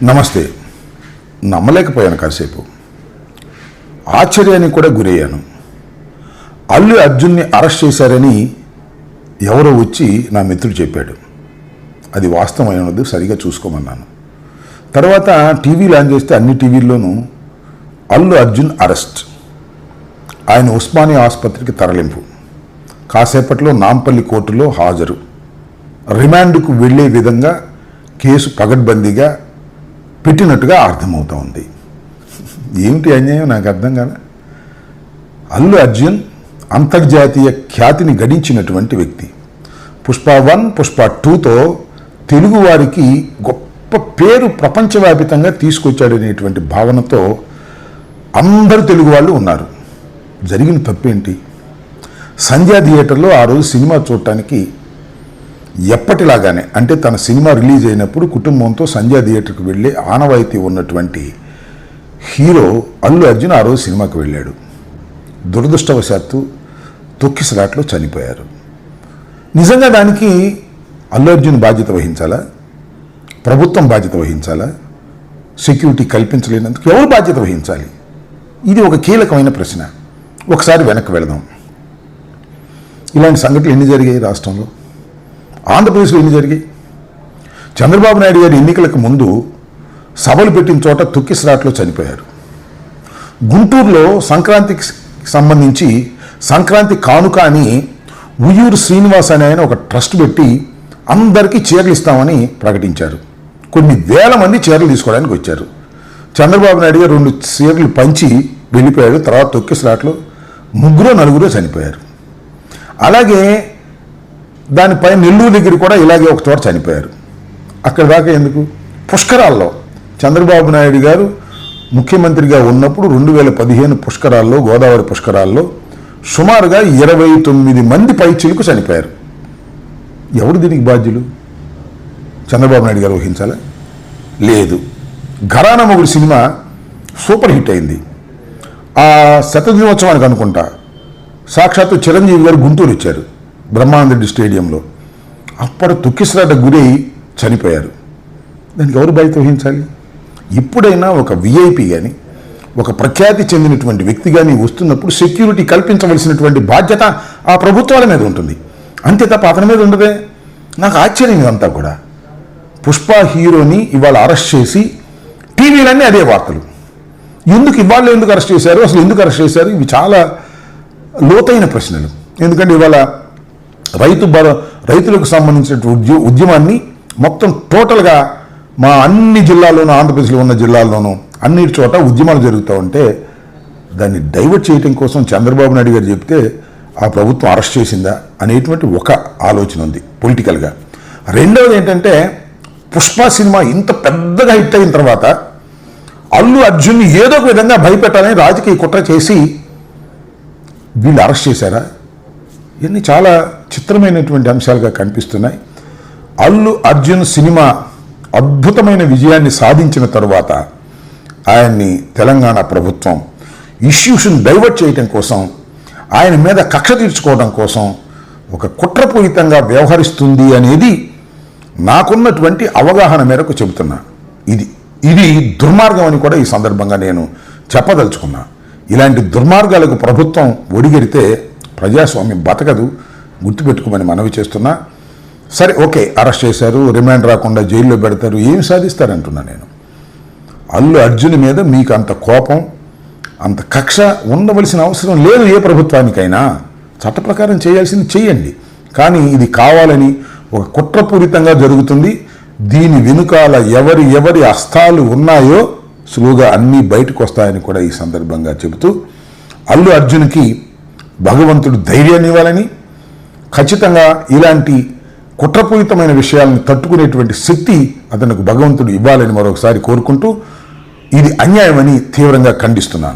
నమస్తే. నమ్మలేకపోయాను. కాసేపు ఆశ్చర్యానికి కూడా గురయ్యాను. అల్లు అర్జున్ని అరెస్ట్ చేశారని ఎవరో వచ్చి నా మిత్రుడు చెప్పాడు. అది వాస్తవమైనది, సరిగా చూసుకోమన్నాను. తర్వాత టీవీలు ఆన్ చేస్తే అన్ని టీవీల్లోనూ అల్లు అర్జున్ అరెస్ట్, ఆయన ఉస్మానియా ఆసుపత్రికి తరలింపు, కాసేపట్లో నాంపల్లి కోర్టులో హాజరు, రిమాండ్కు వెళ్లే విధంగా కేసు పగడ్బందీగా పెట్టినట్టుగా అర్థమవుతా ఉంది. ఏమిటి అన్యాయం నాకు అర్థం కాదు. అల్లు అర్జున్ అంతర్జాతీయ ఖ్యాతిని గడించినటువంటి వ్యక్తి. పుష్ప 1, పుష్ప 2తో తెలుగువారికి గొప్ప పేరు ప్రపంచవ్యాపితంగా తీసుకొచ్చాడనేటువంటి భావనతో అందరు తెలుగు వాళ్ళు ఉన్నారు. జరిగిన తప్పేంటి? సంధ్యా థియేటర్లో ఆ రోజు సినిమా చూడటానికి ఎప్పటిలాగానే, అంటే తన సినిమా రిలీజ్ అయినప్పుడు కుటుంబంతో సంధ్యా థియేటర్కి వెళ్ళే ఆనవాయితీ ఉన్నటువంటి హీరో అల్లు అర్జున్ ఆ రోజు సినిమాకి వెళ్ళాడు. దురదృష్టవశాత్తు తొక్కిసలాట్లో చనిపోయారు. నిజంగా దానికి అల్లు అర్జున్ బాధ్యత వహించాలా? ప్రభుత్వం బాధ్యత వహించాలా? సెక్యూరిటీ కల్పించలేనందుకు ఎవరు బాధ్యత వహించాలి? ఇది ఒక కీలకమైన ప్రశ్న. ఒకసారి వెనక్కి వెళదాం. ఇలాంటి సంఘటనలు ఎన్ని జరిగాయి రాష్ట్రంలో? ఆంధ్రప్రదేశ్లో ఎన్ని జరిగాయి? చంద్రబాబు నాయుడు గారి ఎన్నికలకు ముందు సభలు పెట్టిన చోట తొక్కిసలాట్లో చనిపోయారు. గుంటూరులో సంక్రాంతికి సంబంధించి సంక్రాంతి కానుక అని ఉయ్యూరు శ్రీనివాస్ అనే ఆయన ఒక ట్రస్ట్ పెట్టి అందరికీ చీరలు ఇస్తామని ప్రకటించారు. కొన్ని వేల మంది చీరలు తీసుకోవడానికి వచ్చారు. చంద్రబాబు నాయుడు గారు 2 చీరలు పంచి వెళ్ళిపోయాడు. తర్వాత తొక్కిసలాట్లో 3-4 చనిపోయారు. అలాగే దానిపై నెల్లూరు దగ్గర కూడా ఇలాగే ఒక చోట చనిపోయారు. అక్కడ దాకా ఎందుకు? పుష్కరాల్లో చంద్రబాబు నాయుడు గారు ముఖ్యమంత్రిగా ఉన్నప్పుడు 2015 పుష్కరాల్లో, గోదావరి పుష్కరాల్లో సుమారుగా 29 మంది పైచిలకు చనిపోయారు. ఎవరు దీనికి బాధ్యులు? చంద్రబాబు నాయుడు గారు వహించాలా? లేదు. ఘరానా మొగుడు సినిమా సూపర్ హిట్ అయింది. ఆ శతదినోత్సవానికి అనుకుంటా సాక్షాత్తు చిరంజీవి గారు గుంటూరు వచ్చారు, బ్రహ్మానందరెడ్డి స్టేడియంలో. అప్పుడు తొక్కిసలాట గురై చనిపోయారు. దానికి ఎవరు బాధ్యత వహించాలి? ఇప్పుడైనా ఒక విఐపి కానీ, ఒక ప్రఖ్యాతి చెందినటువంటి వ్యక్తి కానీ వస్తున్నప్పుడు సెక్యూరిటీ కల్పించవలసినటువంటి బాధ్యత ఆ ప్రభుత్వాల మీద ఉంటుంది. అంతే తప్ప అతని మీద ఉండదే. నాకు ఆశ్చర్యం ఇదంతా కూడా. పుష్ప హీరోని ఇవాళ అరెస్ట్ చేసి టీవీలన్నీ అదే వార్తలు. ఇవాళ ఎందుకు అరెస్ట్ చేశారు? అసలు ఎందుకు అరెస్ట్ చేశారు? ఇవి చాలా లోతైన ప్రశ్నలు. ఎందుకంటే ఇవాళ రైతులకు సంబంధించినటువంటి ఉద్యమాన్ని మొత్తం టోటల్గా మా అన్ని జిల్లాల్లోనూ, ఆంధ్రప్రదేశ్లో ఉన్న జిల్లాల్లోనూ అన్నిటి చోట ఉద్యమాలు జరుగుతూ ఉంటే దాన్ని డైవర్ట్ చేయడం కోసం చంద్రబాబు నాయుడు గారు చెప్తే ఆ ప్రభుత్వం అరెస్ట్ చేసిందా అనేటువంటి ఒక ఆలోచన ఉంది పొలిటికల్గా. రెండవది ఏంటంటే, పుష్ప సినిమా ఇంత పెద్దగా హిట్ అయిన తర్వాత అల్లు అర్జున్ని ఏదో ఒక విధంగా భయపెట్టాలని రాజకీయ కుట్ర చేసి వీళ్ళు అరెస్ట్ చేశారా? ఇవన్నీ చాలా చిత్రమైనటువంటి అంశాలుగా కనిపిస్తున్నాయి. అల్లు అర్జున్ సినిమా అద్భుతమైన విజయాన్ని సాధించిన తరువాత ఆయన్ని తెలంగాణ ప్రభుత్వం ఇష్యూస్ని డైవర్ట్ చేయడం కోసం, ఆయన మీద కక్ష తీర్చుకోవడం కోసం ఒక కుట్రపూరితంగా వ్యవహరిస్తుంది అనేది నాకున్నటువంటి అవగాహన మేరకు చెబుతున్నా. ఇది దుర్మార్గం అని కూడా ఈ సందర్భంగా నేను చెప్పదలుచుకున్నా. ఇలాంటి దుర్మార్గాలకు ప్రభుత్వం ఒడిగెడితే ప్రజాస్వామ్యం బతకదు, గుర్తుపెట్టుకోమని మనవి చేస్తున్నా. సరే, ఓకే, అరెస్ట్ చేశారు, రిమాండ్ రాకుండా జైల్లో పెడతారు, ఏం సాధిస్తారంటున్నా నేను. అల్లు అర్జున్ మీద మీకు అంత కోపం, అంత కక్ష ఉండవలసిన అవసరం లేదు. ఏ ప్రభుత్వానికైనా చట్ట ప్రకారం చేయాల్సింది చేయండి. కానీ ఇది కావాలని ఒక కుట్రపూరితంగా జరుగుతుంది. దీని వెనుకాల ఎవరి హస్తాలు ఉన్నాయో సులువుగా అన్నీ బయటకు వస్తాయని కూడా ఈ సందర్భంగా చెబుతూ, అల్లు అర్జున్కి భగవంతుడు ధైర్యాన్ని ఇవ్వాలని, ఖచ్చితంగా ఇలాంటి కుట్రపూరితమైన విషయాలను తట్టుకునేటువంటి శక్తి అతనికి భగవంతుడు ఇవ్వాలని మరొకసారి కోరుకుంటూ, ఇది అన్యాయమని తీవ్రంగా ఖండిస్తున్నాను.